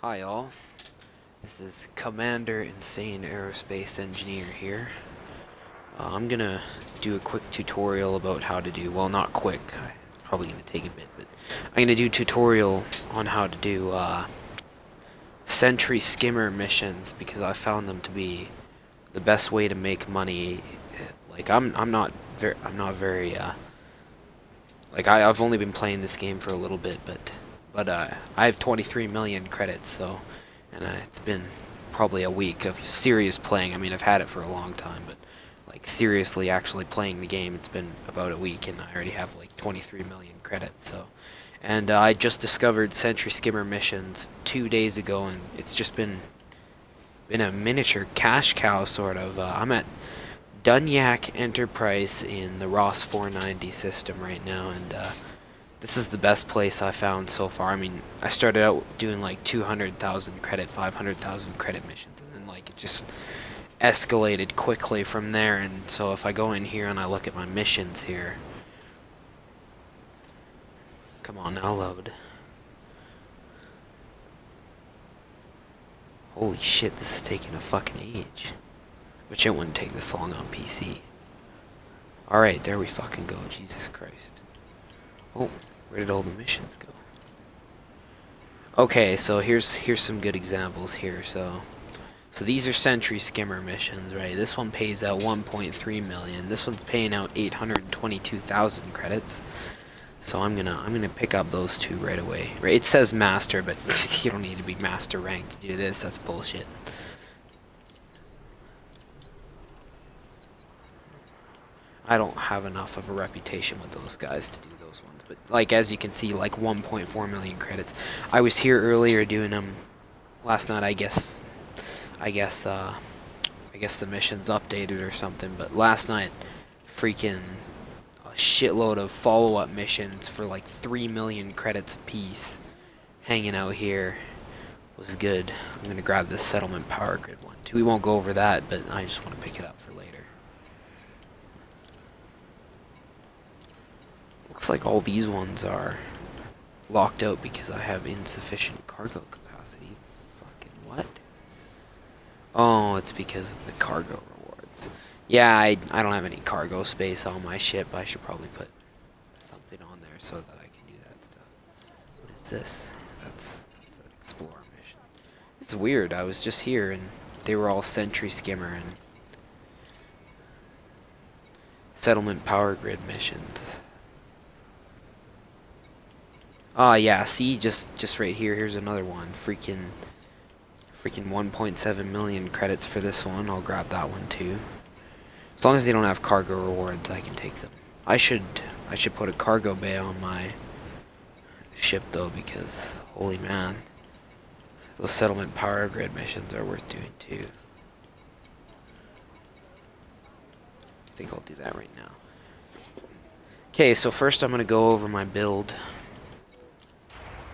Hi all, this is Commander Insane Aerospace Engineer here. I'm gonna do a quick tutorial about how to do, well not quick, probably gonna take a bit, but I'm gonna do a tutorial on how to do Sentry skimmer missions because I found them to be the best way to make money. Like I'm not very like I've only been playing this game for a little bit, but I have 23 million credits, so and it's been probably a week of serious playing. I mean, I've had it for a long time, but like seriously actually playing the game, it's been about a week, and I already have like 23 million credits. So, and I just discovered Sentry skimmer missions 2 days ago, and it's just been a miniature cash cow sort of. I'm at Dunyak Enterprise in the Ross 490 system right now, and this is the best place I found so far. I mean, I started out doing like 200,000 credit, 500,000 credit missions, and then like it just escalated quickly from there. And so if I go in here and I look at my missions here, come on now, load. Holy shit, this is taking a fucking age. Which it wouldn't take this long on PC. Alright, there we fucking go, Jesus Christ. Oh, where did all the missions go? Okay, so here's some good examples here. So these are Sentry skimmer missions, right? This one pays out 1.3 million. This one's paying out 822,000 credits. So I'm gonna pick up those two right away. Right? It says master, but you don't need to be master ranked to do this. That's bullshit. I don't have enough of a reputation with those guys to do those ones. But like as you can see, like 1.4 million credits. I was here earlier doing them last night. I guess the mission's updated or something. But last night, freaking a shitload of follow-up missions for like 3 million credits apiece, hanging out here was good. I'm gonna grab this settlement power grid one too. We won't go over that, but I just want to pick it up for later. Looks like all these ones are locked out because I have insufficient cargo capacity. Fucking what? Oh, it's because of the cargo rewards. Yeah, I don't have any cargo space on my ship. I should probably put something on there so that I can do that stuff. What is this? That's an explorer mission. It's weird. I was just here and they were all Sentry skimmer and settlement power grid missions. Ah, yeah, see, just right here, here's another one. Freaking 1.7 million credits for this one. I'll grab that one too. As long as they don't have cargo rewards, I can take them. I should put a cargo bay on my ship though, because holy man, those settlement power grid missions are worth doing too. I think I'll do that right now. Okay, so first I'm gonna go over my build.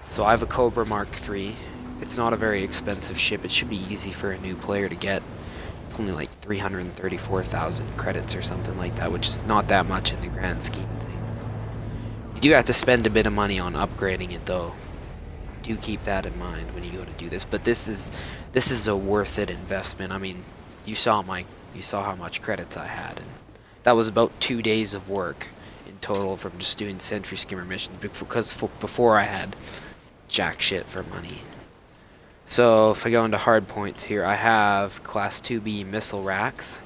So I have a Cobra Mark III. It's not a very expensive ship. It should be easy for a new player to get. It's only like 334,000 credits or something like that, which is not that much in the grand scheme of things. You do have to spend a bit of money on upgrading it though. Do keep that in mind when you go to do this. But this is a worth it investment. I mean, you saw how much credits I had, and that was about 2 days of work in total from just doing Sentry skimmer missions, because before I had jack shit for money. So if I go into hard points here, I have class 2B missile racks.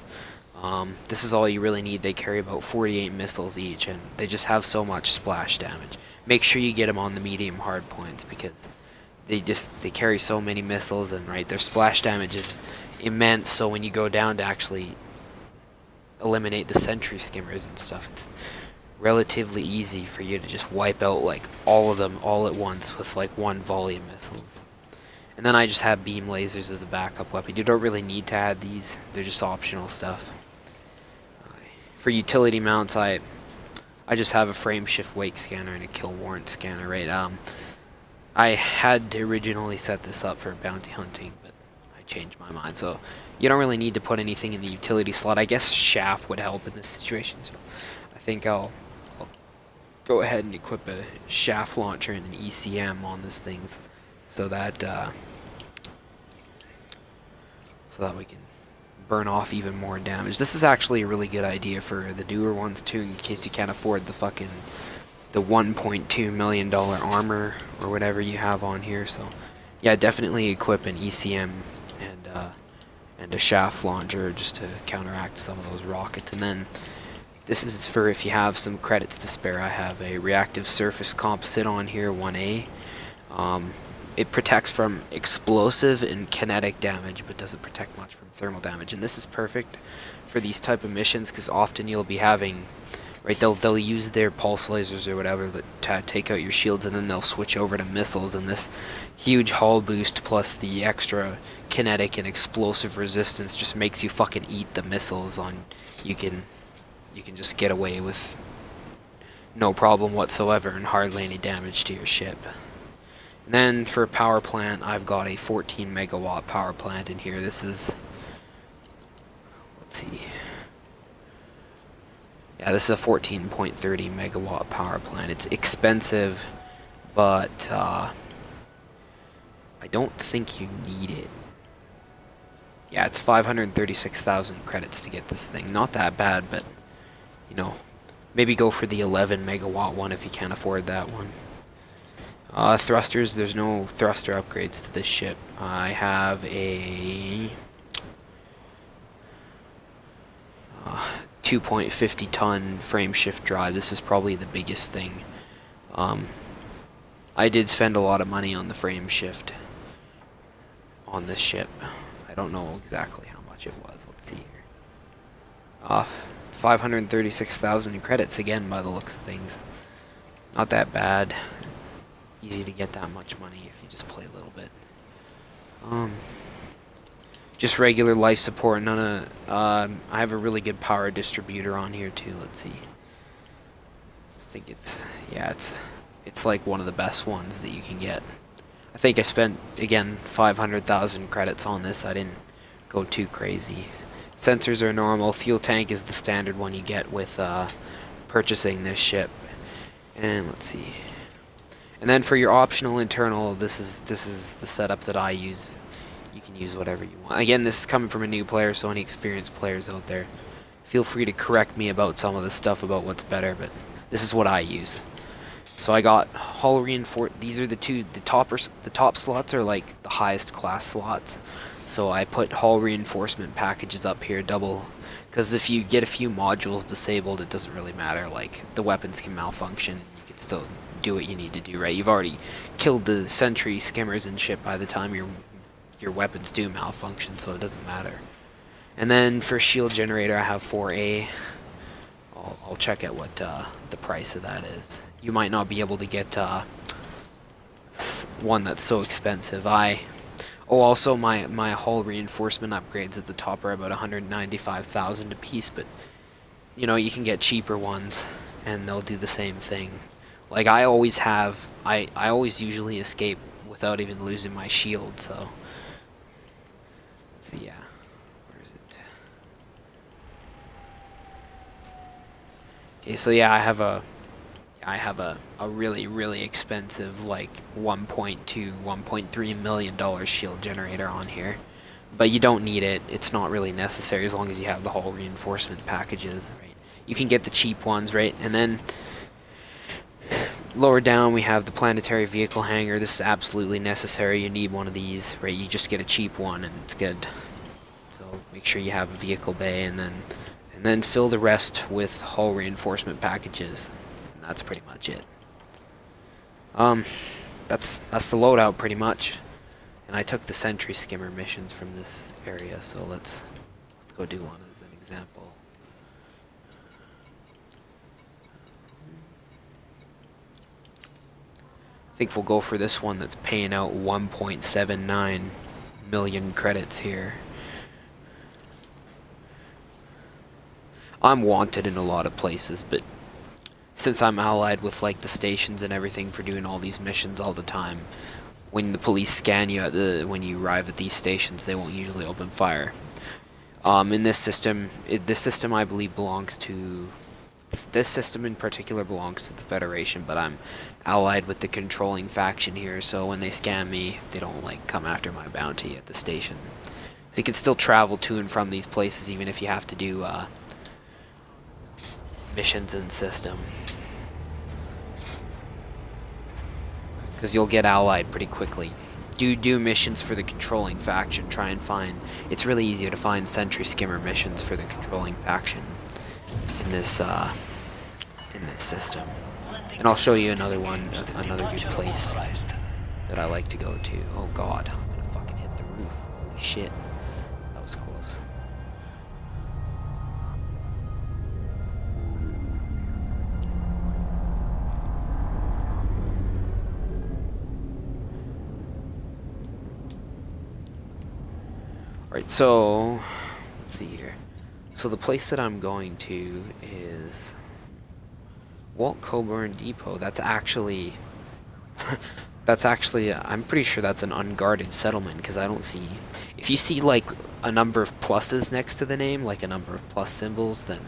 This is all you really need. They carry about 48 missiles each, and they just have so much splash damage. Make sure you get them on the medium hard points because they carry so many missiles, and right, their splash damage is immense. So when you go down to actually eliminate the Sentry skimmers and stuff, it's relatively easy for you to just wipe out like all of them all at once with like one volley of missiles. And then I just have beam lasers as a backup weapon. You don't really need to add these, they're just optional stuff. For utility mounts, I just have a frame shift wake scanner and a kill warrant scanner, right? I had to originally set this up for bounty hunting, but I changed my mind. So you don't really need to put anything in the utility slot. I guess chaff would help in this situation, so I think I'll go ahead and equip a shaft launcher and an ECM on this thing so that so that we can burn off even more damage. This is actually a really good idea for the newer ones too, in case you can't afford the $1.2 million armor or whatever you have on here. So yeah, definitely equip an ECM and a shaft launcher just to counteract some of those rockets. And then this is for if you have some credits to spare. I have a reactive surface composite on here, 1A. It protects from explosive and kinetic damage, but doesn't protect much from thermal damage. And this is perfect for these type of missions, because often you'll be having, right, they'll use their pulse lasers or whatever to take out your shields, and then they'll switch over to missiles, and this huge hull boost plus the extra kinetic and explosive resistance just makes you fucking eat the missiles on. You can just get away with no problem whatsoever and hardly any damage to your ship. And then for power plant, I've got a 14 megawatt power plant in here. This is, let's see, yeah, this is a 14.30 megawatt power plant. It's expensive, but I don't think you need it. Yeah, it's 536,000 credits to get this thing. Not that bad, but, you know, maybe go for the 11 megawatt one if you can't afford that one. Thrusters, there's no thruster upgrades to this ship. I have a 2.50 ton frame shift drive. This is probably the biggest thing. I did spend a lot of money on the frame shift on this ship. I don't know exactly how much it was. Let's see here. 536,000 credits again by the looks of things. Not that bad. Easy to get that much money if you just play a little bit. Just regular life support. None of. I have a really good power distributor on here too. Let's see. I think it's, yeah, it's like one of the best ones that you can get. I think I spent again 500,000 credits on this. I didn't go too crazy. Sensors are normal. Fuel tank is the standard one you get with purchasing this ship. And let's see. And then for your optional internal, this is the setup that I use. You can use whatever you want. Again, this is coming from a new player, so any experienced players out there, feel free to correct me about some of the stuff about what's better, but this is what I use. So I got hull reinforced. These are the top slots are like the highest class slots. So I put hull reinforcement packages up here, double, because if you get a few modules disabled, it doesn't really matter. Like, the weapons can malfunction, and you can still do what you need to do, right? You've already killed the Sentry, skimmers, and shit by the time your weapons do malfunction, so it doesn't matter. And then for shield generator, I have 4A. I'll check out what the price of that is. You might not be able to get one that's so expensive. Also my hull reinforcement upgrades at the top are about 195,000 a piece, but you know, you can get cheaper ones and they'll do the same thing. Like I always usually escape without even losing my shield, so let's see, yeah. Where is it? Okay, so yeah, I have a really, really expensive, like $1.3 million shield generator on here. But you don't need it. It's not really necessary as long as you have the hull reinforcement packages, right? You can get the cheap ones, right? And then lower down we have the planetary vehicle hangar. This is absolutely necessary. You need one of these, right? You just get a cheap one and it's good. So make sure you have a vehicle bay, and then fill the rest with hull reinforcement packages. And that's pretty much it. That's the loadout pretty much. And I took the Sentry skimmer missions from this area, so let's go do one as an example. I think we'll go for this one that's paying out 1.79 million credits here. I'm wanted in a lot of places, but since I'm allied with like the stations and everything for doing all these missions all the time, when the police scan you when you arrive at these stations, they won't usually open fire. In this system, I believe belongs to. This system in particular belongs to the Federation, but I'm allied with the controlling faction here, so when they scan me, they don't like come after my bounty at the station. So you can still travel to and from these places even if you have to do missions in system. Because you'll get allied pretty quickly. Do missions for the controlling faction. Try and find... It's really easy to find Sentry skimmer missions for the controlling faction in this system. And I'll show you another one, another good place that I like to go to. Oh god, I'm gonna fucking hit the roof. Holy shit. That was close. Alright, so let's see here. So the place that I'm going to is Walt Coburn Depot. That's actually I'm pretty sure that's an unguarded settlement because I don't see... If you see like a number of pluses next to the name, like a number of plus symbols, then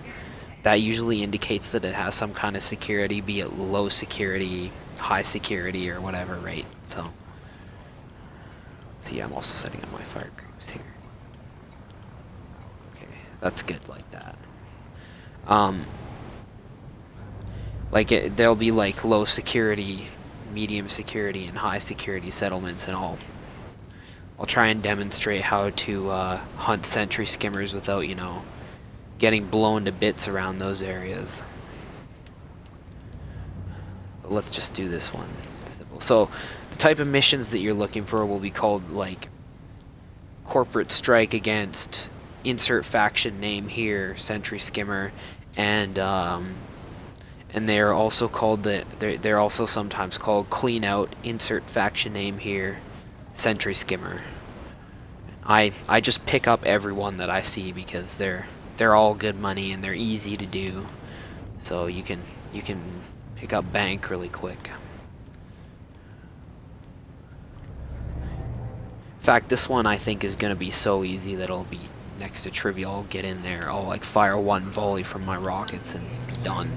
that usually indicates that it has some kind of security, be it low security, high security, or whatever, right? So, let's see, I'm also setting up my fire groups here. Okay, that's good like that. There'll be like low security, medium security, and high security settlements, and I'll try and demonstrate how to hunt sentry skimmers without, you know, getting blown to bits around those areas. But let's just do this one. Simple. So the type of missions that you're looking for will be called like corporate strike against insert faction name here, sentry skimmer, and they're also called they're also sometimes called clean out, insert faction name here, sentry skimmer. I just pick up everyone that I see because they're all good money and they're easy to do. So you can pick up bank really quick. In fact, this one I think is gonna be so easy that it'll be next to trivial. I'll get in there, I'll like fire one volley from my rockets and be done.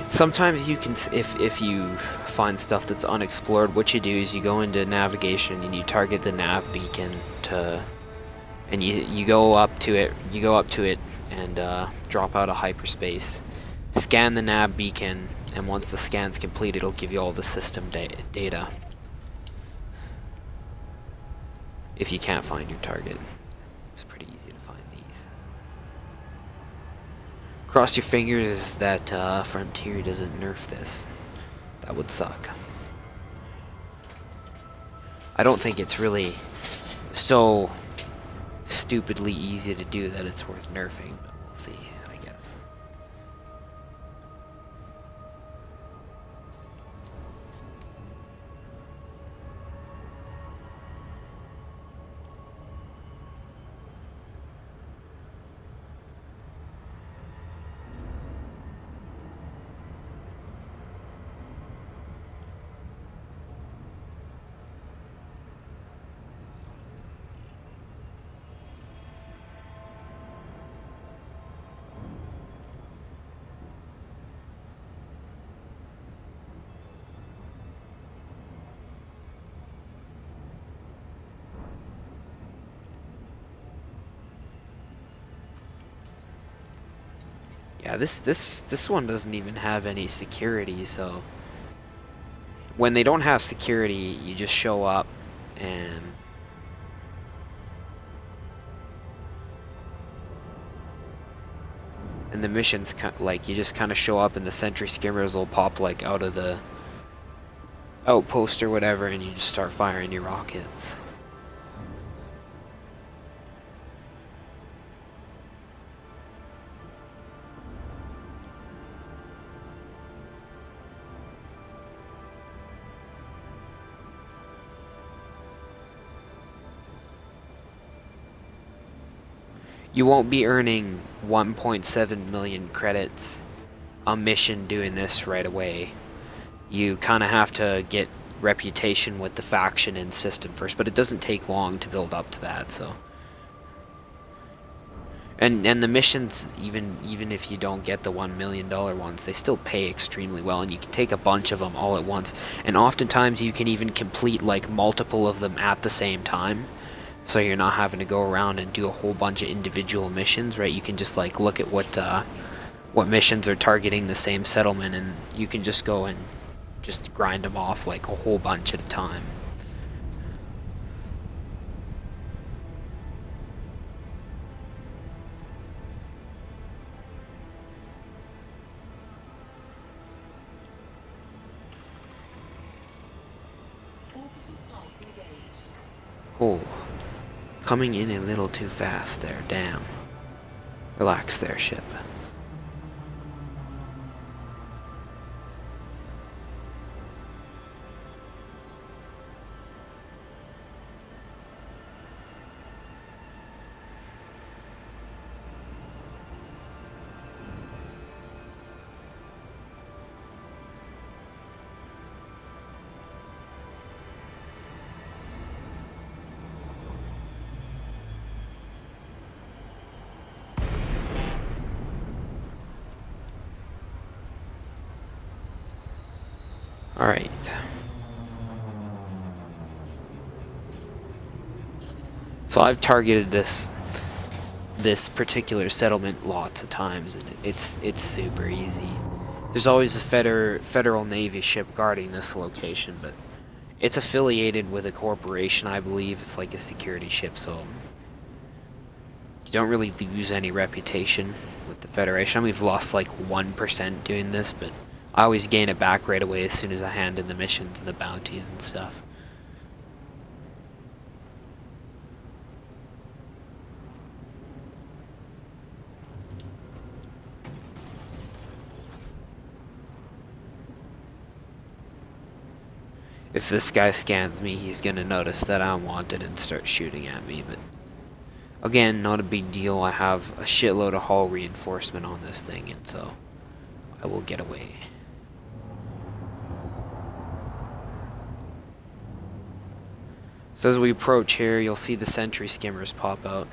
Sometimes you can, if you find stuff that's unexplored, what you do is you go into navigation and you target the nav beacon and you go up to it, and drop out of hyperspace. Scan the nav beacon, and once the scan's complete, it'll give you all the system data. If you can't find your target, it's pretty easy to find these. Cross your fingers that Frontier doesn't nerf this. That would suck. I don't think it's really so stupidly easy to do that it's worth nerfing, but we'll see, I guess. Yeah, this one doesn't even have any security, so when they don't have security, you just show up and the missions like you just kind of show up and the sentry skimmers will pop like out of the outpost or whatever, and you just start firing your rockets. You won't be earning 1.7 million credits a mission doing this right away. You kind of have to get reputation with the faction and system first, but it doesn't take long to build up to that. So, and the missions, even if you don't get the $1 million ones, they still pay extremely well, and you can take a bunch of them all at once. And oftentimes you can even complete like multiple of them at the same time. So you're not having to go around and do a whole bunch of individual missions, right? You can just like look at what missions are targeting the same settlement, and you can just go and just grind them off like a whole bunch at a time. Oh, coming in a little too fast there, damn. Relax there, ship. Alright. So I've targeted this particular settlement lots of times, and it's super easy. There's always a Federal Navy ship guarding this location, but it's affiliated with a corporation, I believe. It's like a security ship, so you don't really lose any reputation with the Federation. I mean, we've lost like 1% doing this, but I always gain it back right away as soon as I hand in the missions and the bounties and stuff. If this guy scans me, he's gonna notice that I'm wanted and start shooting at me, but again, not a big deal. I have a shitload of hull reinforcement on this thing, and so I will get away. So as we approach here, you'll see the Sentry skimmers pop out.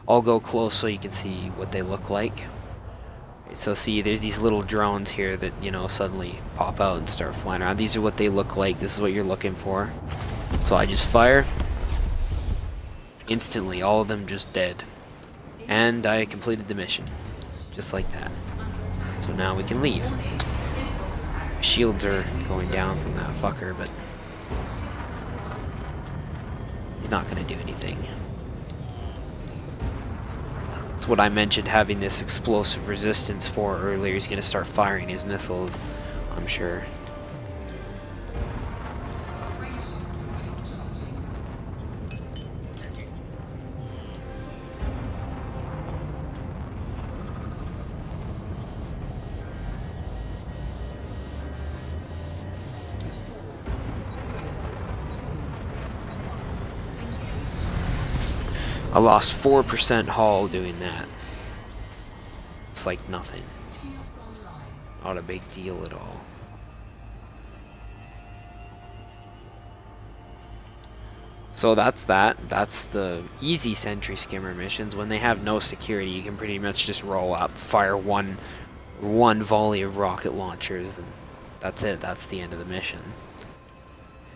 I'll go close so you can see what they look like. So see, there's these little drones here that, you know, suddenly pop out and start flying around. These are what they look like. This is what you're looking for. So I just fire. Instantly, all of them just dead. And I completed the mission. Just like that. So now we can leave. Shields are going down from that fucker, but he's not going to do anything. That's what I mentioned having this explosive resistance for earlier. He's going to start firing his missiles, I'm sure. I lost 4% hull doing that. It's like nothing. Not a big deal at all. So that's that. That's the easy Sentry skimmer missions. When they have no security, you can pretty much just roll up, fire one volley of rocket launchers, and that's it. That's the end of the mission.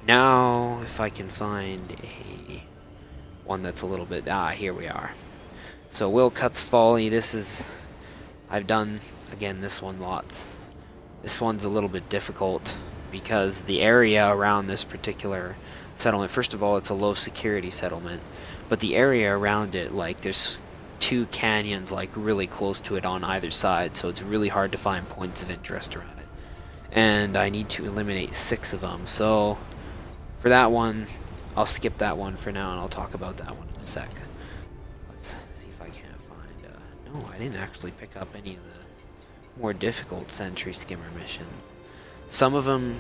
Now, if I can find a one that's a little bit... here we are. So Wilcut's Folly, this is... I've done, again, this one lots. This one's a little bit difficult because the area around this particular settlement, first of all, it's a low security settlement, but the area around it, like, there's two canyons, like, really close to it on either side, so it's really hard to find points of interest around it. And I need to eliminate 6 of them, so for that one, I'll skip that one for now, and I'll talk about that one in a sec. Let's see if I can't find... no, I didn't actually pick up any of the more difficult Sentry skimmer missions. Some of them...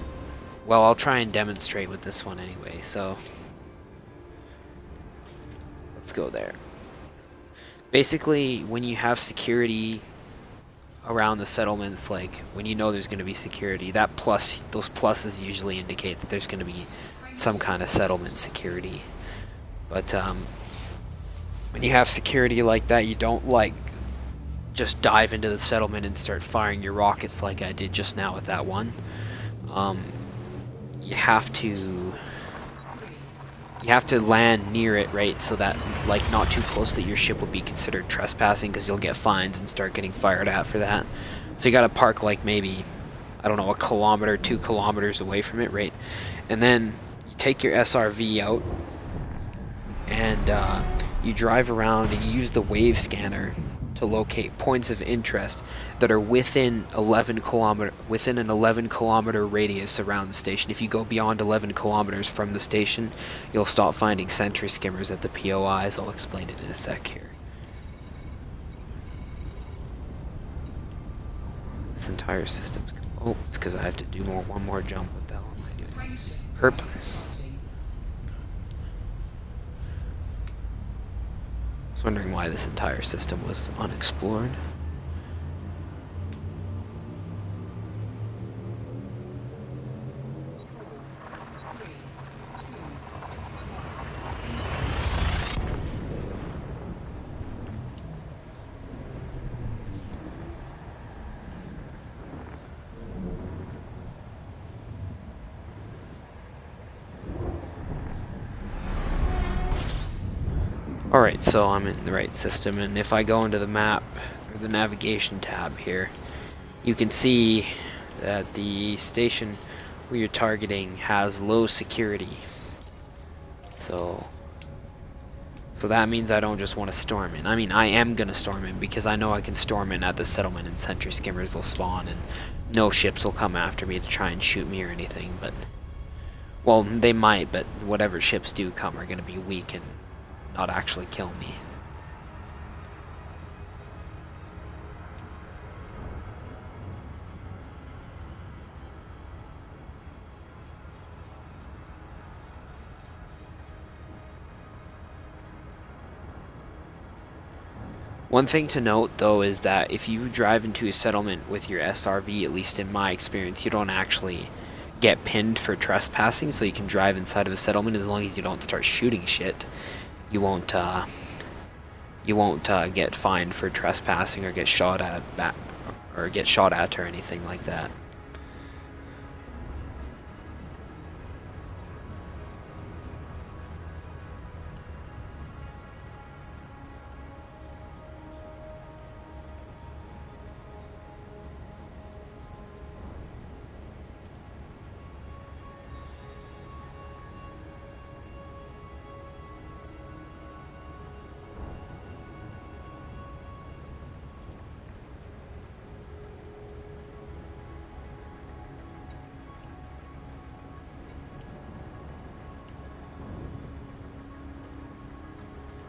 Well, I'll try and demonstrate with this one anyway, so... Let's go there. Basically, when you have security around the settlements, like when you know there's going to be security, that plus, those pluses usually indicate that there's going to be some kind of settlement security. But when you have security like that, you don't like just dive into the settlement and start firing your rockets like I did just now with that one. You have to land near it, right, so that, like, not too close that your ship would be considered trespassing, because you'll get fines and start getting fired at for that. So you gotta park, like, maybe, I don't know, 1 kilometer, 2 kilometers away from it, right? And then you take your SRV out, and you drive around and you use the wave scanner to locate points of interest that are within an 11 kilometer radius around the station. If you go beyond 11 kilometers from the station, you'll stop finding sentry skimmers at the POIs. I'll explain it in a sec here. This entire system's... Oh, it's because I have to do one more jump. What the hell am I doing? Herp. I was wondering why this entire system was unexplored. Alright, so I'm in the right system, and if I go into the map, or the navigation tab here, you can see that the station where you're targeting has low security. So that means I don't just want to storm in. I mean, I am going to storm in, because I know I can storm in at the settlement and sentry skimmers will spawn, and no ships will come after me to try and shoot me or anything, but... Well, they might, but whatever ships do come are going to be weak and not actually kill me. One thing to note, though, is that if you drive into a settlement with your SRV, at least in my experience, you don't actually get pinned for trespassing, so you can drive inside of a settlement as long as you don't start shooting shit. You won't get fined for trespassing or get shot at or anything like that.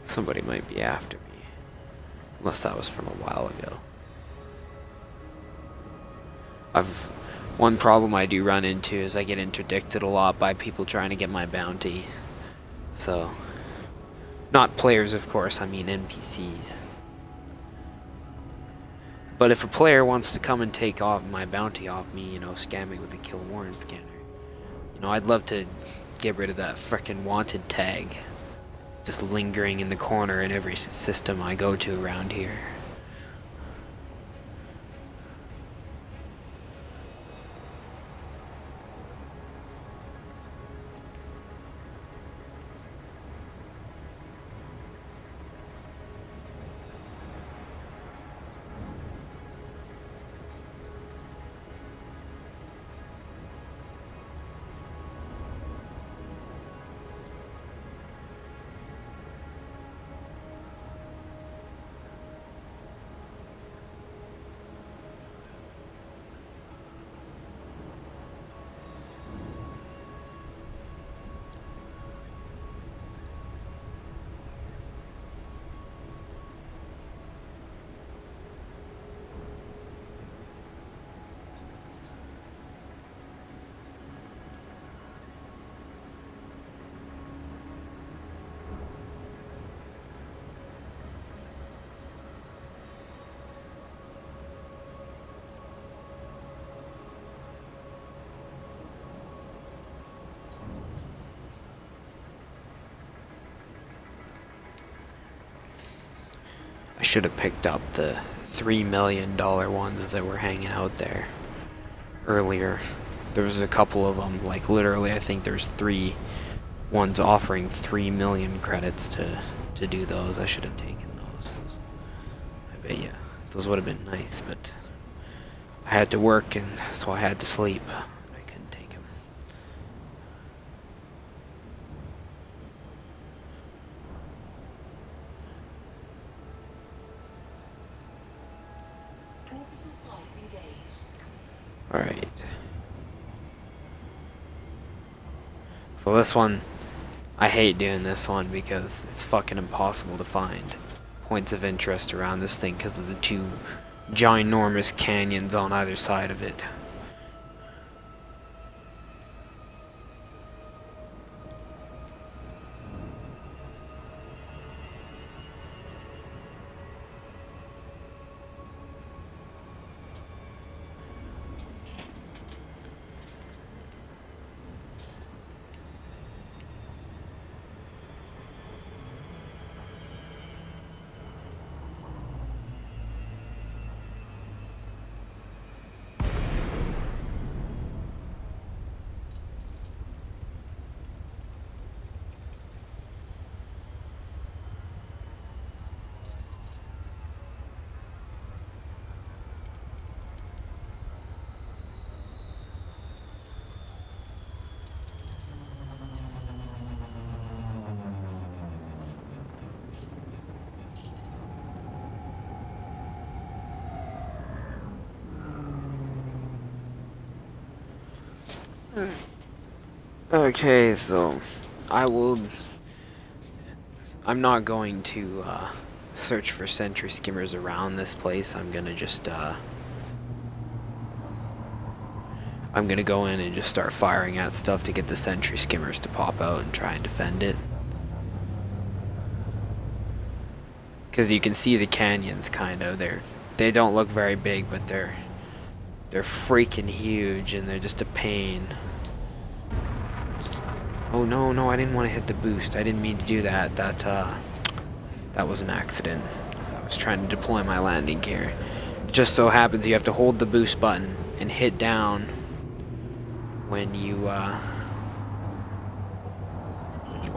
Somebody might be after me. Unless that was from a while ago. One problem I do run into is I get interdicted a lot by people trying to get my bounty. So, not players, of course, I mean NPCs. But if a player wants to come and take off my bounty off me, you know, scam me with the kill warrant scanner, you know, I'd love to get rid of that frickin' wanted tag. Just lingering in the corner in every system I go to around here. should have picked up the $3 million ones that were hanging out there earlier. There was a couple of them, like literally I think there's 3 ones offering 3 million credits to do those. I should have taken those. I bet you those would have been nice, but I had to work, and so I had to sleep. I couldn't take them. Alright. So this one, I hate doing this one because it's fucking impossible to find points of interest around this thing because of the 2 ginormous canyons on either side of it. Okay, so I'm not going to search for sentry skimmers around this place. I'm gonna just I'm gonna go in and just start firing at stuff to get the sentry skimmers to pop out and try and defend it. Because you can see the canyons, kind of. They don't look very big, but they're freaking huge, and they're just a pain. Oh no, I didn't want to hit the boost. I didn't mean to do that. That was an accident. I was trying to deploy my landing gear. It just so happens you have to hold the boost button and hit down when you want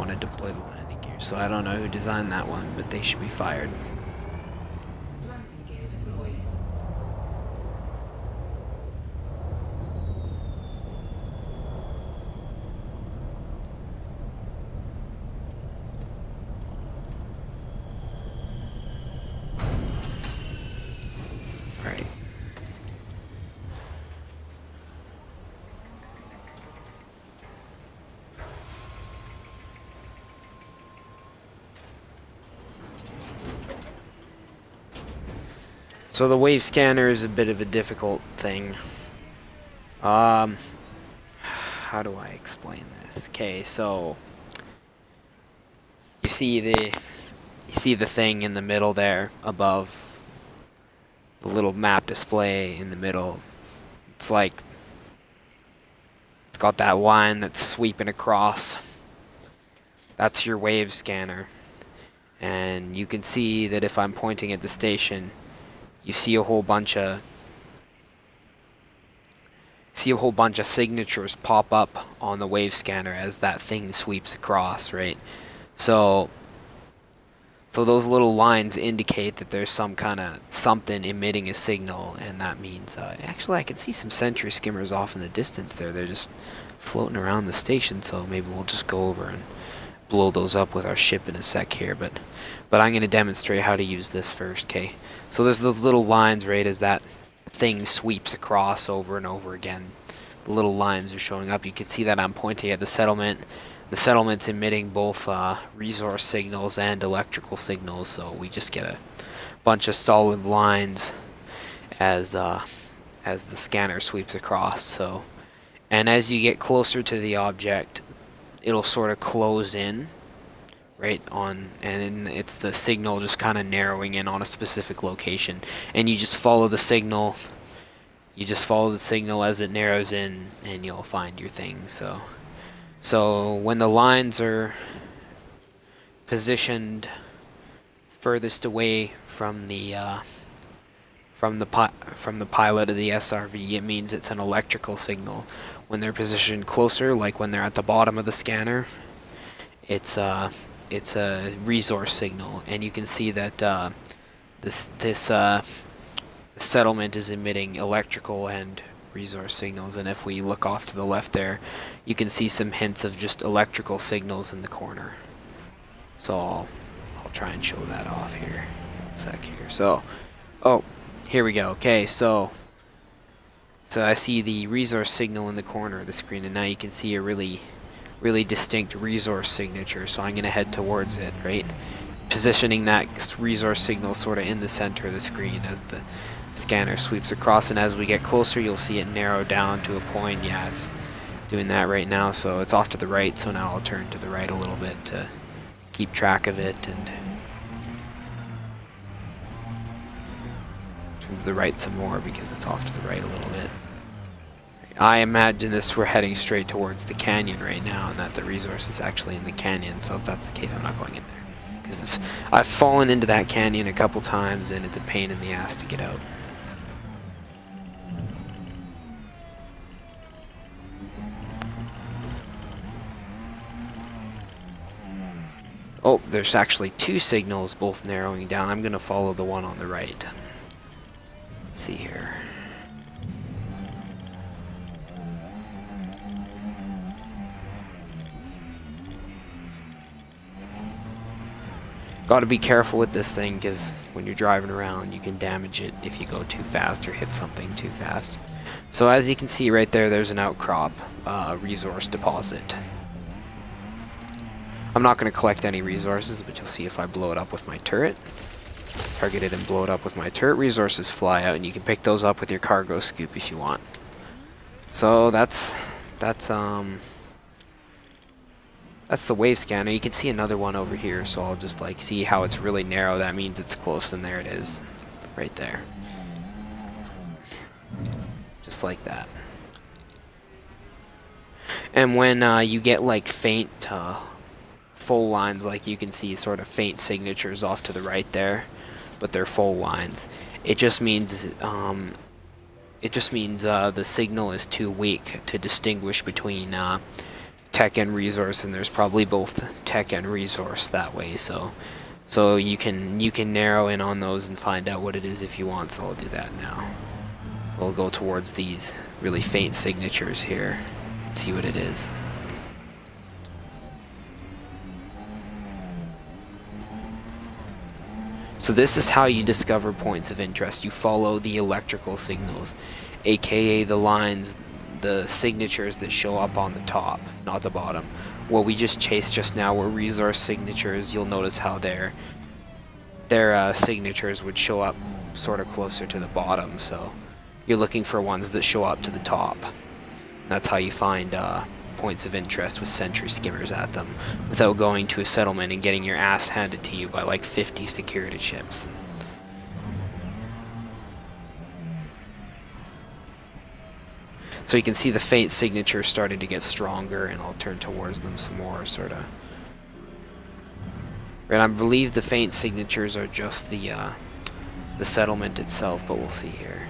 to deploy the landing gear. So I don't know who designed that one, but they should be fired. So the wave scanner is a bit of a difficult thing. How do I explain this? Okay, so you see the thing in the middle there above the little map display in the middle. It's like it's got that line that's sweeping across. That's your wave scanner. And you can see that if I'm pointing at the station, you see a whole bunch of signatures pop up on the wave scanner as that thing sweeps across, right? So those little lines indicate that there's some kind of something emitting a signal, and that means actually I can see some sentry skimmers off in the distance there. They're just floating around the station, so maybe we'll just go over and blow those up with our ship in a sec here, but I'm going to demonstrate how to use this first, okay? So there's those little lines, right, as that thing sweeps across over and over again. The little lines are showing up. You can see that I'm pointing at the settlement. The settlement's emitting both resource signals and electrical signals, so we just get a bunch of solid lines as the scanner sweeps across. So, and as you get closer to the object, it'll sort of close in, right on, and it's the signal just kind of narrowing in on a specific location, and you just follow the signal. You just follow the signal as it narrows in, and you'll find your thing. So when the lines are positioned furthest away from the pilot of the SRV, it means it's an electrical signal. When they're positioned closer, like when they're at the bottom of the scanner, it's a resource signal, and you can see that this settlement is emitting electrical and resource signals. And if we look off to the left there, you can see some hints of just electrical signals in the corner. So I'll try and show that off here. One sec here. So, oh, here we go. Okay, so I see the resource signal in the corner of the screen, and now you can see a really distinct resource signature. So I'm going to head towards it, right? Positioning that resource signal sort of in the center of the screen as the scanner sweeps across, and as we get closer, you'll see it narrow down to a point. Yeah, it's doing that right now, so it's off to the right, so now I'll turn to the right a little bit to keep track of it, and turn to the right some more because it's off to the right a little bit. I imagine we're heading straight towards the canyon right now, and that the resource is actually in the canyon, so if that's the case, I'm not going in there. Because I've fallen into that canyon a couple times, and it's a pain in the ass to get out. Oh, there's actually two signals, both narrowing down. I'm going to follow the one on the right. Let's see here. Got to be careful with this thing, because when you're driving around, you can damage it if you go too fast or hit something too fast. So as you can see right there, there's an outcrop resource deposit. I'm not going to collect any resources, but you'll see if I blow it up with my turret. Target it and blow it up with my turret. Resources fly out, and you can pick those up with your cargo scoop if you want. So that's the wave scanner. You can see another one over here, so I'll just like see how it's really narrow. That means it's close, and there it is, right there. Just like that. And when you get like faint full lines, like you can see sort of faint signatures off to the right there, but they're full lines, it just means the signal is too weak to distinguish between tech and resource, and there's probably both tech and resource that way, so you can narrow in on those and find out what it is if you want. So I'll do that now. We'll go towards these really faint signatures here and see what it is. So this is how you discover points of interest. You follow the electrical signals, aka the lines, the signatures that show up on the top, not the bottom. What we just chased just now were resource signatures. You'll notice how their signatures would show up sort of closer to the bottom, so you're looking for ones that show up to the top. That's how you find points of interest with sentry skimmers at them, without going to a settlement and getting your ass handed to you by like 50 security ships. So you can see the faint signature starting to get stronger, and I'll turn towards them some more, sort of. Right, I believe the faint signatures are just the settlement itself, but we'll see here.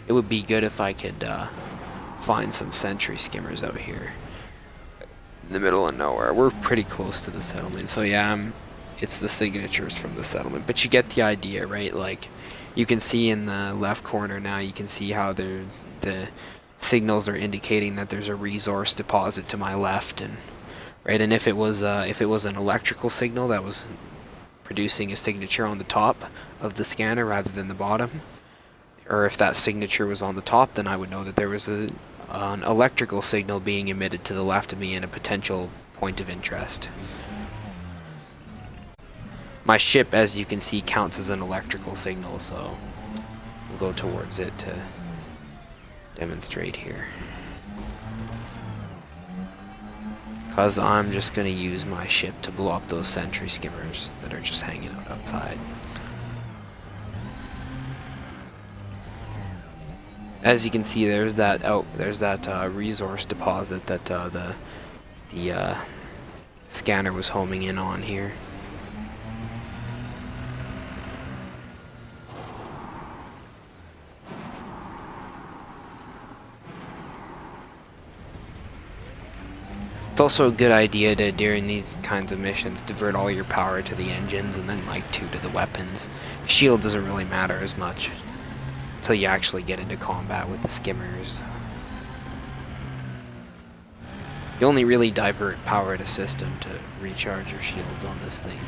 It would be good if I could find some sentry skimmers out here in the middle of nowhere. We're pretty close to the settlement, so yeah, it's the signatures from the settlement, but you get the idea, right? Like, you can see in the left corner now, you can see how the signals are indicating that there's a resource deposit to my left, and right, and if it was an electrical signal that was producing a signature on the top of the scanner rather than the bottom, or if that signature was on the top, then I would know that there was an electrical signal being emitted to the left of me and a potential point of interest. My ship, as you can see, counts as an electrical signal, so we'll go towards it to demonstrate here. Because I'm just going to use my ship to blow up those sentry skimmers that are just hanging out outside. As you can see, there's that resource deposit that the the scanner was homing in on here. It's also a good idea to, during these kinds of missions, divert all your power to the engines and then like 2 to the weapons. Shield doesn't really matter as much until you actually get into combat with the skimmers. You only really divert power to system to recharge your shields on this thing.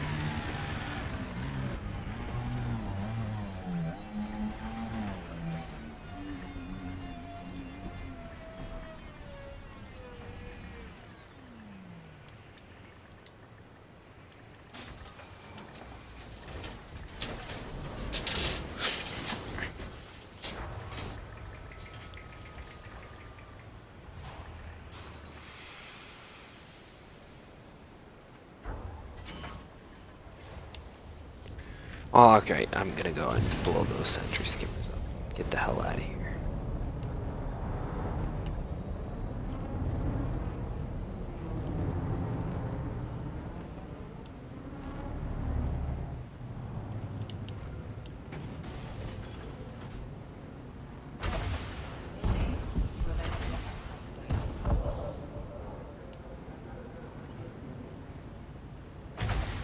Oh, okay, I'm gonna go and blow those sentry skimmers up. Get the hell out of here.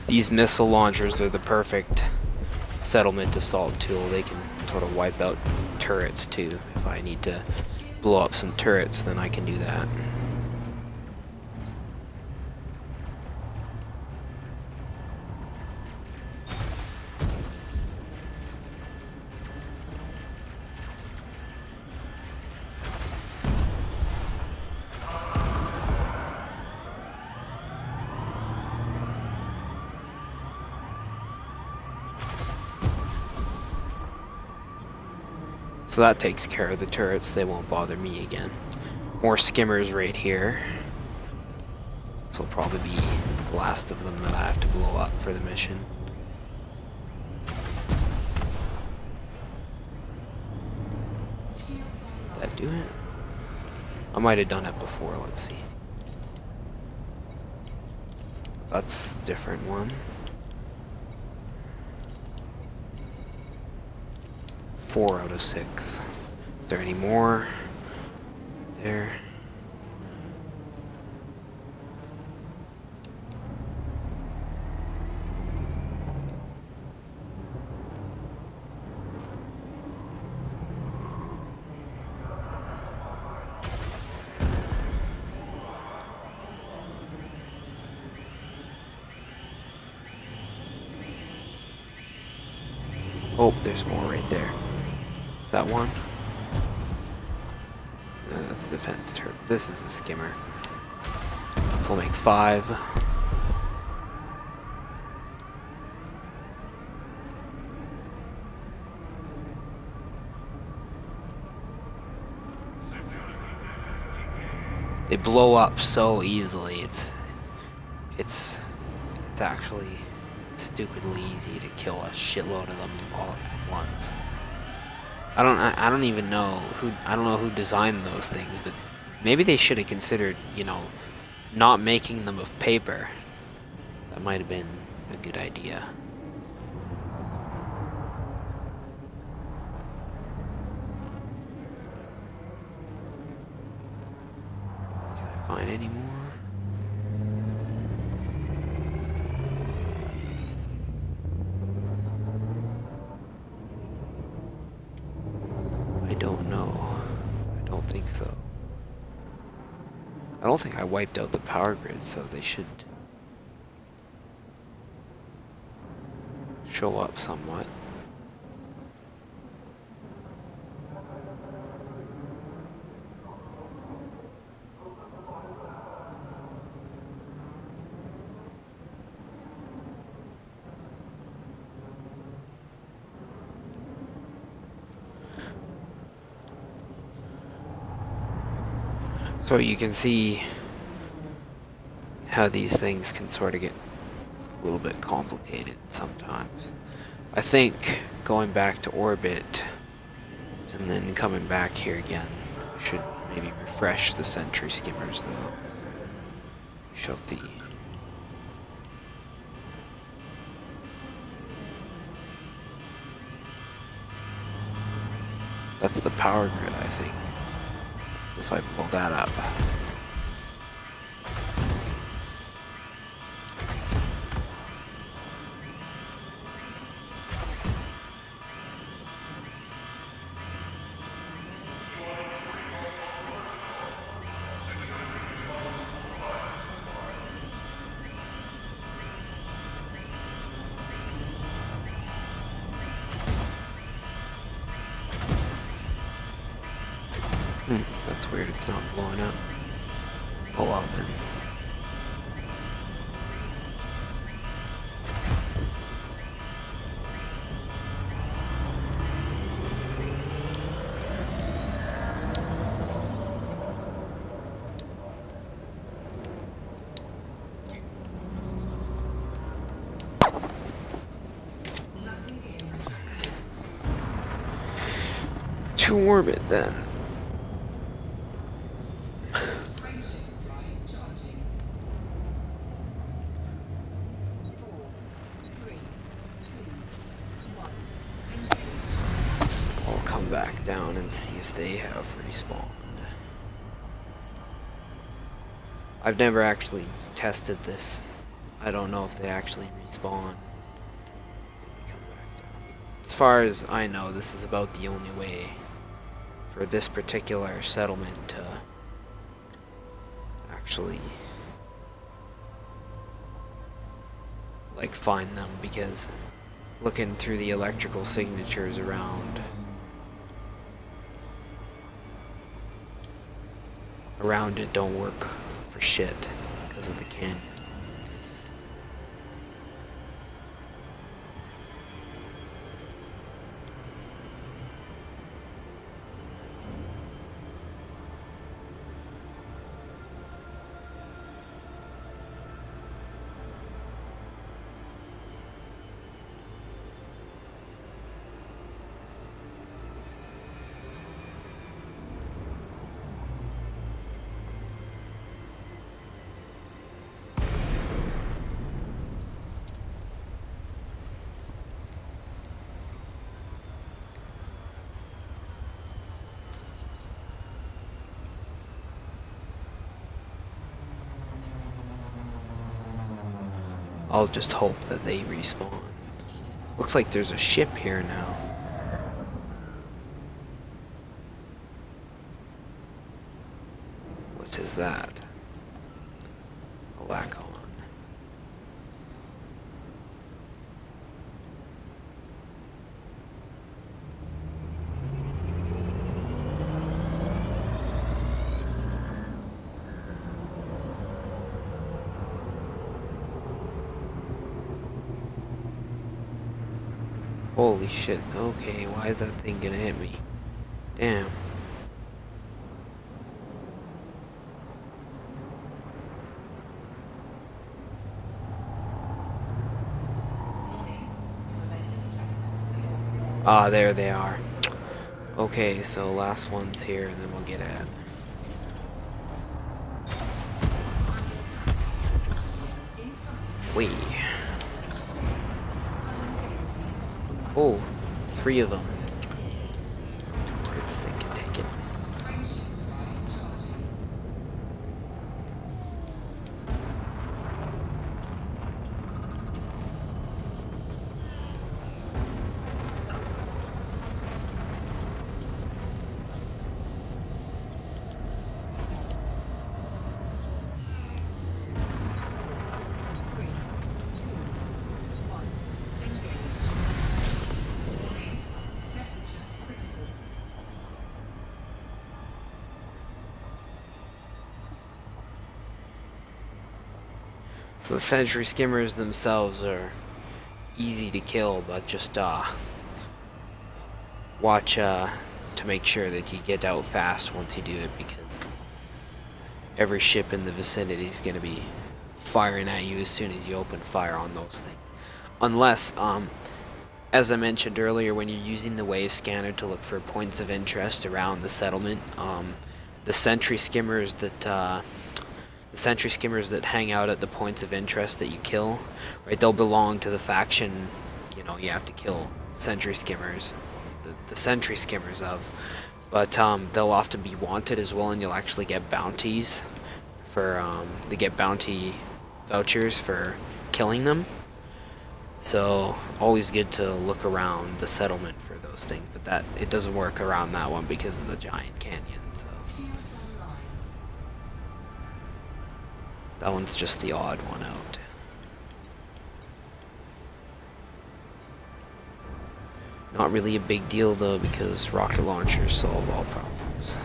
These missile launchers are the perfect settlement assault tool. They can sort of wipe out turrets too. If I need to blow up some turrets, then I can do that. So that takes care of the turrets, they won't bother me again. More skimmers right here. This will probably be the last of them that I have to blow up for the mission. Did that do it? I might have done it before, let's see. That's a different one. 4 out of 6. Is there any more? There. Oh, there's more right there. Is that one? No, that's defense turret. This is a skimmer. This will make 5. They blow up so easily. It's actually stupidly easy to kill a shitload of them all at once. I don't even know who designed those things, but maybe they should have considered, you know, not making them of paper. That might have been a good idea. Can I find any more? I don't know. I don't think so. I don't think I wiped out the power grid, so they should show up somewhat. So you can see how these things can sort of get a little bit complicated sometimes. I think going back to orbit and then coming back here again should maybe refresh the Sentry skimmers though. shall see. That's the power grid, I think. So if I blow that up. That's weird, it's not blowing up. Oh well then. To orbit then. I'll come back down and see if they have respawned. I've never actually tested this. I don't know if they actually respawn. Come back down. As far as I know, this is about the only way for this particular settlement to actually like find them, because looking through the electrical signatures around it don't work for shit because of the canyon. I'll just hope that they respawn. Looks like there's a ship here now. What is that? A Lacon. Holy shit, okay, why is that thing gonna hit me? Damn. Ah, there they are. Okay, so last one's here and then we'll get at. Wait. Oh, 3 of them. This thing can take it. So the Sentry skimmers themselves are easy to kill, but just watch to make sure that you get out fast once you do it, because every ship in the vicinity is going to be firing at you as soon as you open fire on those things. Unless, as I mentioned earlier, when you're using the wave scanner to look for points of interest around the settlement, the Sentry skimmers that the sentry skimmers that hang out at the points of interest that you kill, right? They'll belong to the faction, you know, you have to kill sentry skimmers, the sentry skimmers of. But they'll often be wanted as well, and you'll actually get bounties for, they get bounty vouchers for killing them. So always good to look around the settlement for those things, but that it doesn't work around that one because of the giant canyon. So that one's just the odd one out. Not really a big deal though, because rocket launchers solve all problems.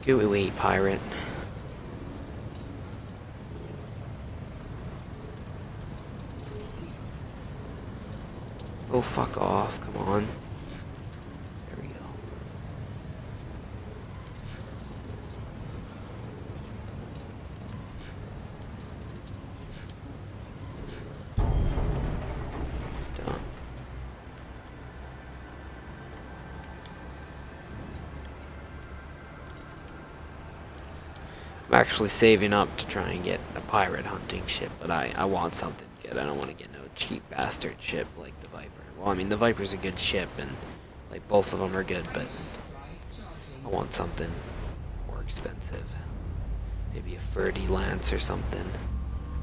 Go away, pirate. Oh, fuck off, come on. There we go. Done. I'm actually saving up to try and get a pirate hunting ship, but I want something good. I don't want to get no cheap bastard ship like the Viper. Well, I mean, the Viper's a good ship, and like both of them are good, but I want something more expensive. Maybe a Ferdy Lance or something.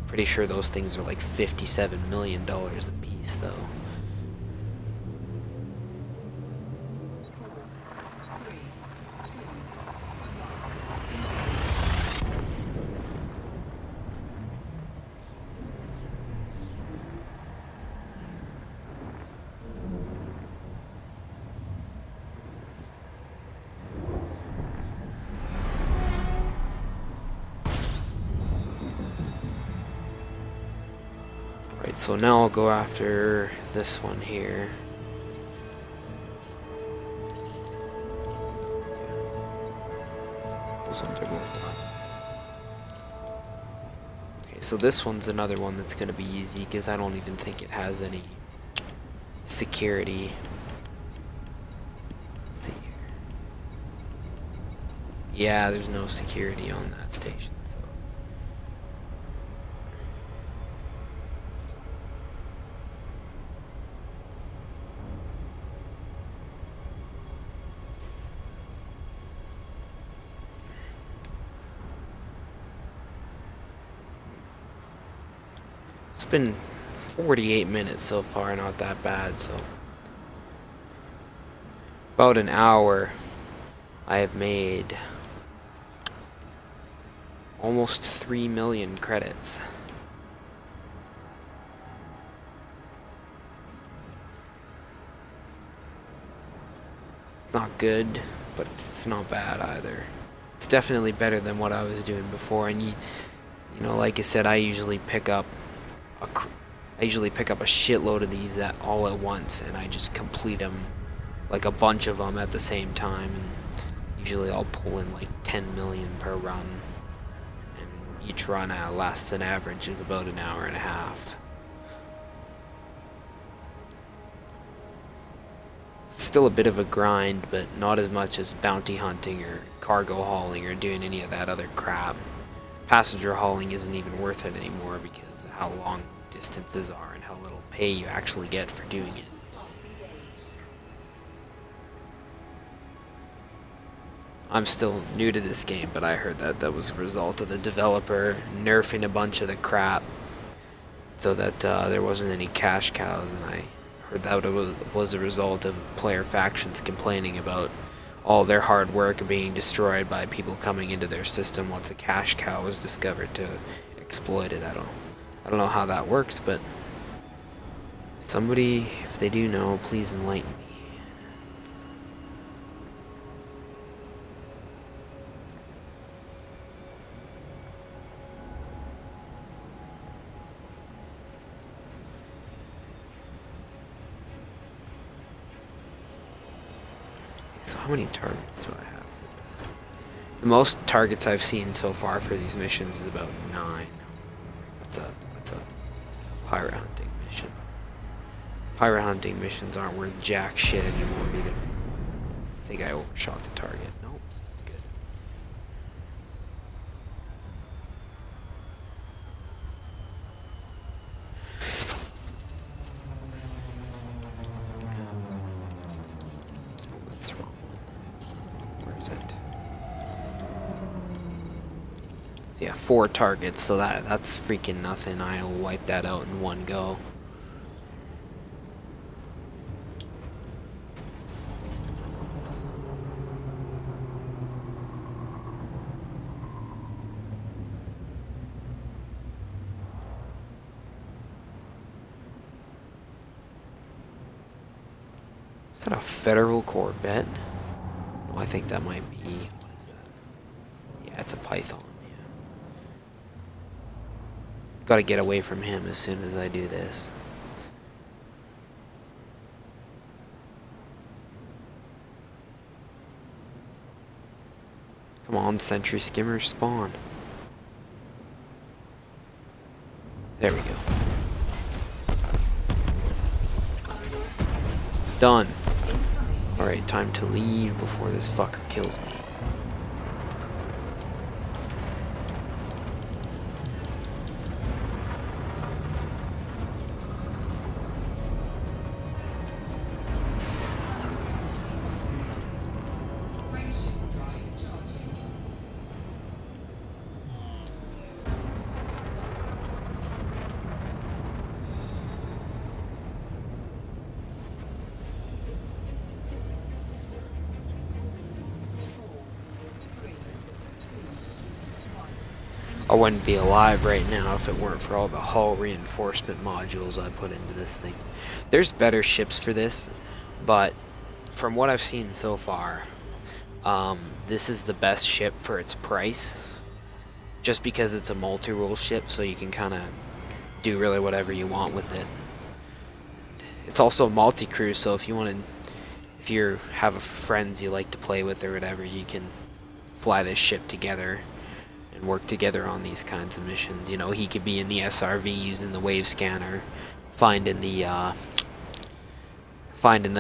Pretty sure those things are like $57 million a piece, though. Right, so now I'll go after this one here. Those ones are both done. Okay, so this one's another one that's going to be easy because I don't even think it has any security. Let's see here. Yeah, there's no security on that station, so. It's been 48 minutes so far, not that bad, so. About an hour, I have made almost 3 million credits. It's not good, but it's not bad either. It's definitely better than what I was doing before, and you know, like I said, I usually pick up a shitload of these all at once, and I just complete them, like a bunch of them at the same time, and usually I'll pull in like 10 million per run, and each run lasts an average of about an hour and a half. Still a bit of a grind, but not as much as bounty hunting or cargo hauling or doing any of that other crap. Passenger hauling isn't even worth it anymore because of how long distances are and how little pay you actually get for doing it. I'm still new to this game, but I heard that was a result of the developer nerfing a bunch of the crap so that there wasn't any cash cows, and I heard that it was a result of player factions complaining about all their hard work being destroyed by people coming into their system once a cash cow was discovered to exploit it. I don't know how that works, but somebody, if they do know, please enlighten me. So how many targets do I have for this? The most targets I've seen so far for these missions is about 9. That's a pirate hunting mission. Pirate hunting missions aren't worth jack shit anymore either. I think I overshot the target. Nope. Good. 4 targets, so that's freaking nothing. I'll wipe that out in one go. Is that a Federal Corvette? No, I think that might be... What is that? Yeah, it's a Python. Yeah. Gotta get away from him as soon as I do this. Come on, Sentry skimmer, spawn. There we go. Done. Alright, time to leave before this fucker kills me. I wouldn't be alive right now if it weren't for all the hull reinforcement modules I put into this thing. There's better ships for this, but from what I've seen so far, this is the best ship for its price. Just because it's a multi-role ship, so you can kind of do really whatever you want with it. It's also multi-crew, so if you want to, if you have friends you like to play with or whatever, you can fly this ship together and work together on these kinds of missions. You know, he could be in the SRV using the wave scanner, finding the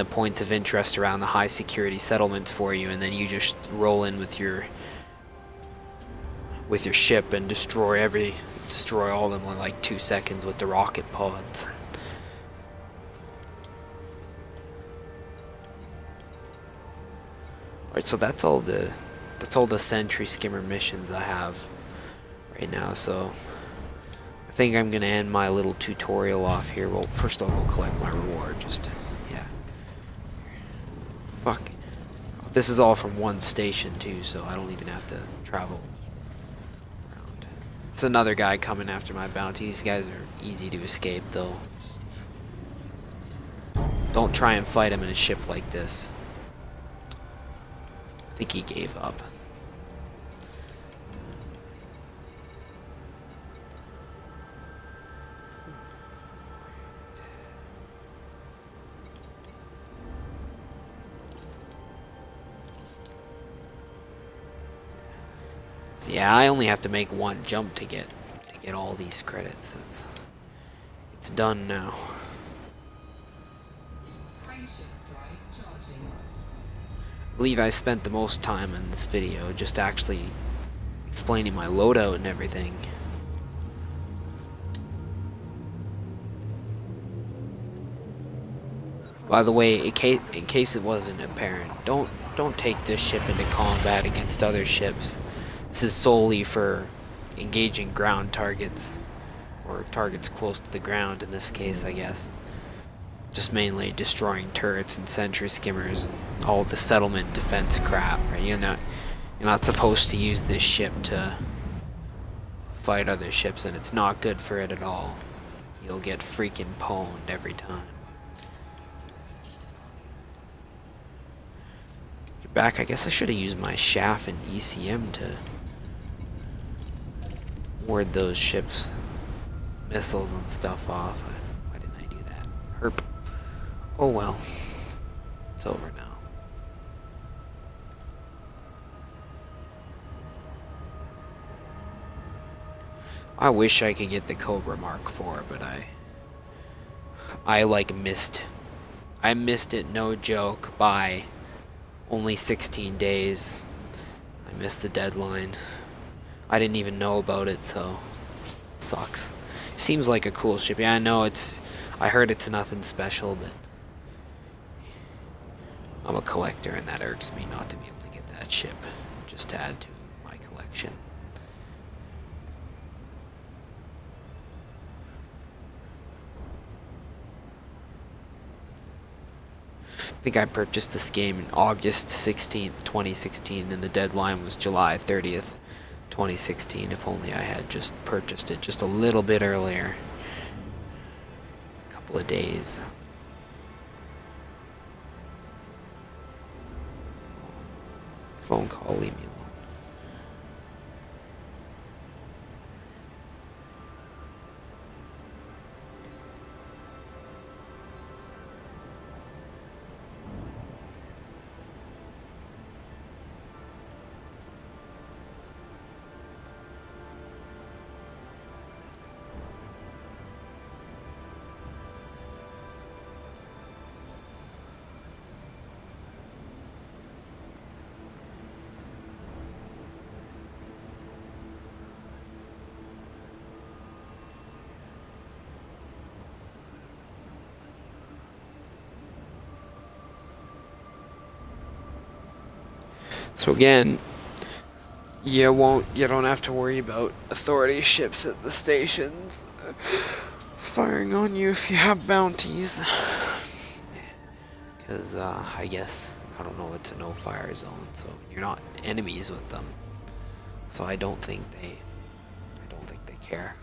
points of interest around the high security settlements for you, and then you just roll in with your ship and destroy all of them in like 2 seconds with the rocket pods. Alright, so that's all the Sentry skimmer missions I have right now, so I think I'm gonna end my little tutorial off here. Well, first I'll go collect my reward, yeah. Fuck. This is all from one station too, so I don't even have to travel around. It's another guy coming after my bounty. These guys are easy to escape though. Don't try and fight him in a ship like this. I think he gave up. So yeah, I only have to make one jump to get all these credits. It's done now. I believe I spent the most time in this video just actually explaining my loadout and everything. By the way, in case it wasn't apparent, don't take this ship into combat against other ships. This is solely for engaging ground targets, or targets close to the ground in this case, I guess. Just mainly destroying turrets and sentry skimmers and all the settlement defense crap, right? You're not supposed to use this ship to fight other ships, and it's not good for it at all. You'll get freaking pwned every time. You're back. I guess I should have used my shaft and ECM to ward those ships' missiles and stuff off. Why didn't I do that? Herp. Oh well. It's over now. I wish I could get the Cobra Mark IV, but I like missed it, no joke, by only 16 days. I missed the deadline. I didn't even know about it, so it sucks. Seems like a cool ship. Yeah, I know I heard it's nothing special, but I'm a collector and that irks me not to be able to get that ship just to add to my collection. think I purchased this game in August 16th, 2016, and the deadline was July 30th, 2016. If only I had just purchased it just a little bit earlier. A couple of days. Phone call, leave me alone. So again, you don't have to worry about authority ships at the stations firing on you if you have bounties. Because I guess, I don't know, it's a no-fire zone, so you're not enemies with them. So I don't think they care.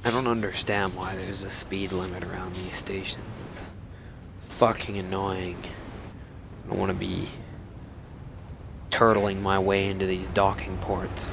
I don't understand why there's a speed limit around these stations. It's fucking annoying. I don't want to be turtling my way into these docking ports.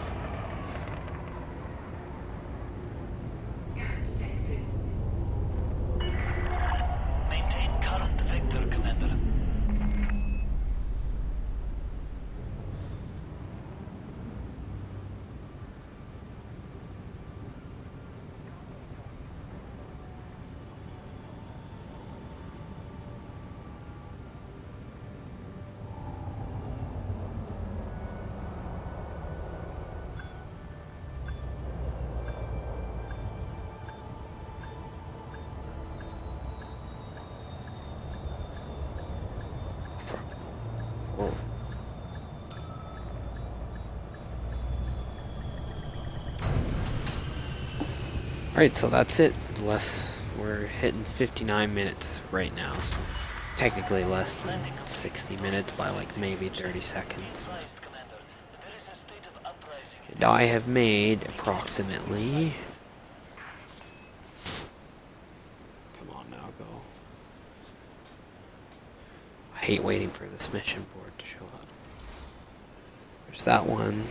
Alright, so that's it. Unless we're hitting 59 minutes right now, so technically less than 60 minutes by like maybe 30 seconds. And I have made approximately... Come on now, go. I hate waiting for this mission board to show up. There's that one.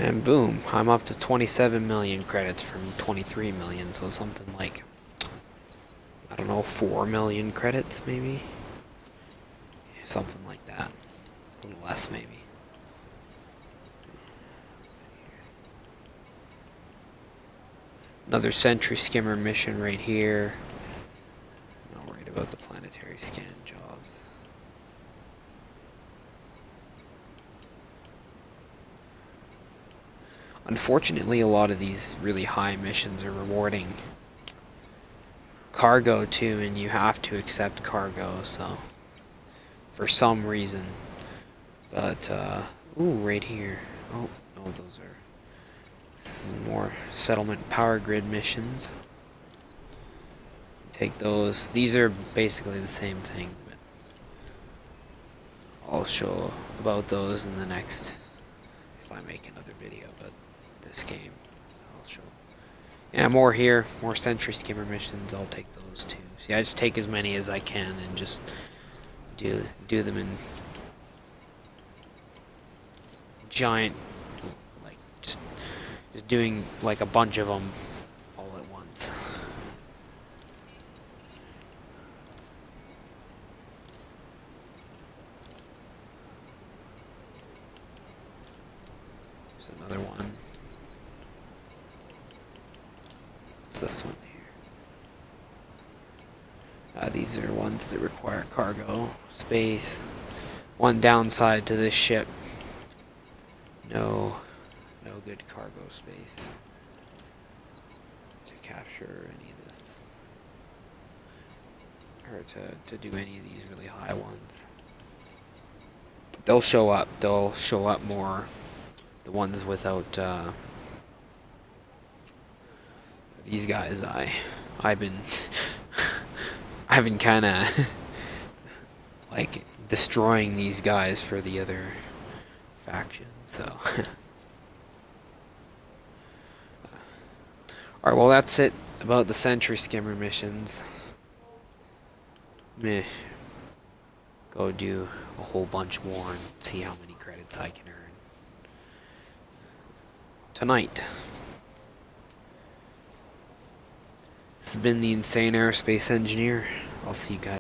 And boom, I'm up to 27 million credits from 23 million, so something like, I don't know, 4 million credits maybe? Something like that. A little less maybe. Another Sentry skimmer mission right here. Not worried about the planetary scan jobs. Unfortunately, a lot of these really high missions are rewarding cargo too, and you have to accept cargo, so for some reason. But ooh, right here. Oh, no, those are... This is more settlement power grid missions. Take those. These are basically the same thing, but I'll show about those in the next... If I make another video about this game, I'll show. Yeah, more here. More Sentry skimmer missions. I'll take those too. See, I just take as many as I can and just do them in giant, like just doing like a bunch of them all at once. There's another one. What's this one here? These are ones that require cargo space. One downside to this ship. No good cargo space to capture any of this, or to do any of these really high ones. But they'll show up. They'll show up more. The ones without these guys, I've been kind of like destroying these guys for the other faction. So. Alright, well that's it about the Sentry skimmer missions. Meh. Go do a whole bunch more and see how many credits I can earn tonight. This has been the Insane Aerospace Engineer. I'll see you guys.